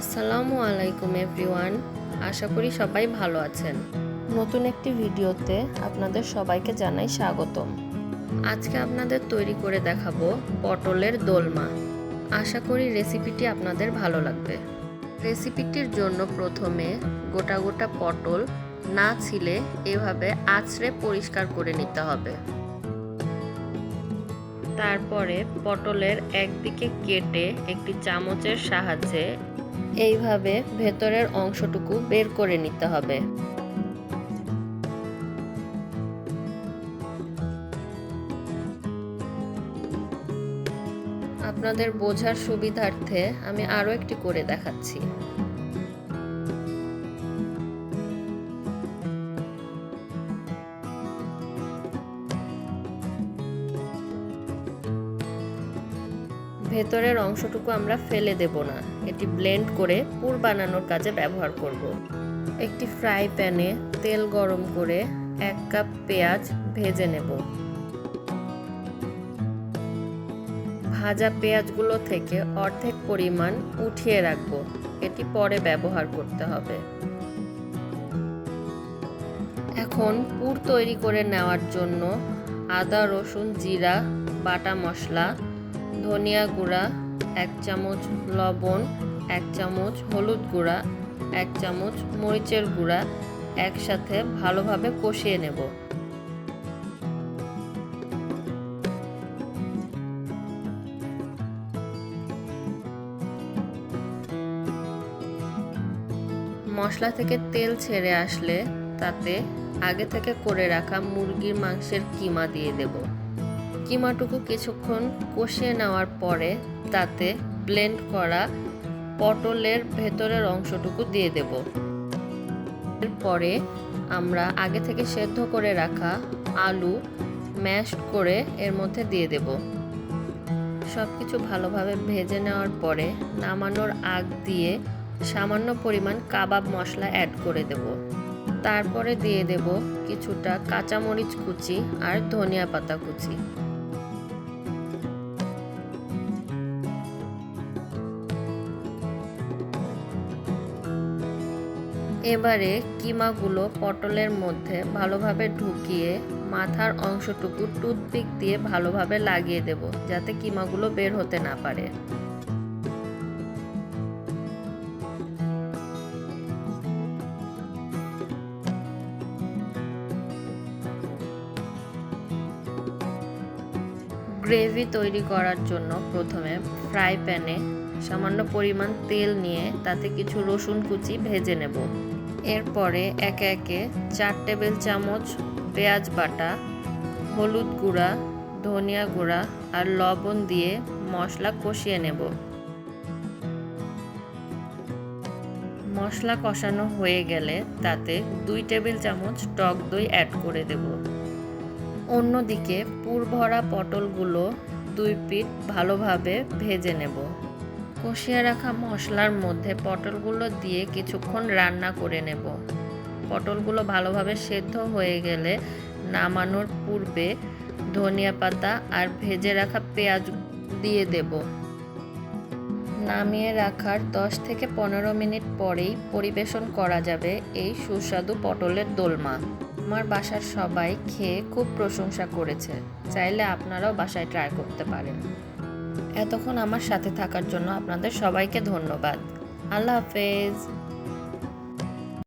আসসালামু আলাইকুম এভরিওয়ান। আশা করি সবাই ভালো আছেন। নতুন একটি ভিডিওতে আপনাদের সবাইকে জানাই স্বাগতম। আজকে আপনাদের তৈরি করে দেখাবো পটলের দোলমা। আশা করি রেসিপিটি আপনাদের ভালো লাগবে। রেসিপিটির জন্য প্রথমে গোটা গোটা পটল না ছিলে এভাবে আঁচড়ে পরিষ্কার করে নিতে হবে। তারপরে পটলের একদিকে কেটে একটি চামচের সাহায্যে এইভাবে ভেতরের অংশটুকু বের করে নিতে হবে। আপনাদের বোঝার সুবিধার্থে আমি আরো একটি করে দেখাচ্ছি। ভেতরের অংশটুকু আমরা ফেলে দেব না, এটি ব্লেন্ড করে পুর বানানোর কাজে ব্যবহার করব। একটি ফ্রাই প্যানে তেল গরম করে 1 কাপ পেঁয়াজ ভেজে নেব। ভাজা পেঁয়াজগুলো থেকে অর্ধেক পরিমাণ উঠিয়ে রাখবো, এটি পরে ব্যবহার করতে হবে। এখন পুর তৈরি করে নেওয়ার জন্য আদা রসুন জিরা বাটা মশলা, ধনিয়া গুঁড়া 1 চামচ, লবণ 1 চামচ, হলুদ গুঁড়া 1 চামচ, মরিচের গুঁড়া একসাথে ভালোভাবে কষিয়ে নেব। মশলা থেকে তেল ছেড়ে আসলে তাতে আগে থেকে করে রাখা মুরগির মাংসের কিমা দিয়ে দেব। কিমাটুকু কিছুক্ষণ কষিয়ে নেওয়ার পরে তাতে ব্লেন্ড করা পটলের ভেতরের অংশটুকু দিয়ে দেব। এরপরে আমরা আগে থেকে সেদ্ধ করে রাখা আলু ম্যাশ করে এর মধ্যে দিয়ে দেব। সবকিছু ভালোভাবে ভেজে নেওয়ার পরে নামানোর আগ দিয়ে সামান্য পরিমাণ কাবাব মশলা অ্যাড করে দেব। তারপরে দিয়ে দেব কিছুটা কাঁচামরিচ কুচি আর ধনিয়া পাতা কুচি। এবারে কিমাগুলো পটলের মধ্যে ভালোভাবে ঢুকিয়ে মাথার অংশটুকু টুথপিক দিয়ে ভালোভাবে লাগিয়ে দেব, যাতে কিমাগুলো বের হতে না পারে। গ্রেভি তৈরি করার জন্য প্রথমে ফ্রাই প্যানে সামান্য পরিমাণ তেল নিয়ে তাতে কিছু রসুন কুচি ভেজে নেব। এরপরে একে একে 4 টেবিল চামচ পেঁয়াজ বাটা, হলুদ গুঁড়া, ধনিয়া গুঁড়া আর লবণ দিয়ে মশলা কষিয়ে নেব। মশলা কষানো হয়ে গেলে তাতে 2 টেবিল চামচ টক দই অ্যাড করে দেব। অন্যদিকে পুর ভরা পটলগুলো 2 পিঠ ভালোভাবে ভেজে নেব। কষিয়ে রাখা মশলার মধ্যে পটলগুলো দিয়ে কিছুক্ষণ রান্না করে নেব। পটলগুলো ভালোভাবে সেদ্ধ হয়ে গেলে নামানোর পূর্বে ধনিয়া পাতা আর ভেজে রাখা পেঁয়াজ দিয়ে দেব। নামিয়ে রাখার 10 থেকে 15 মিনিট পরেই পরিবেশন করা যাবে এই সুস্বাদু পটলের দোলমা। আমার বাসার সবাই খেয়ে খুব প্রশংসা করেছে, চাইলে আপনারাও বাসায় ট্রাই করতে পারেন। এতক্ষণ আমার সাথে থাকার জন্য আপনাদের সবাইকে ধন্যবাদ। আল্লাহ হাফেজ।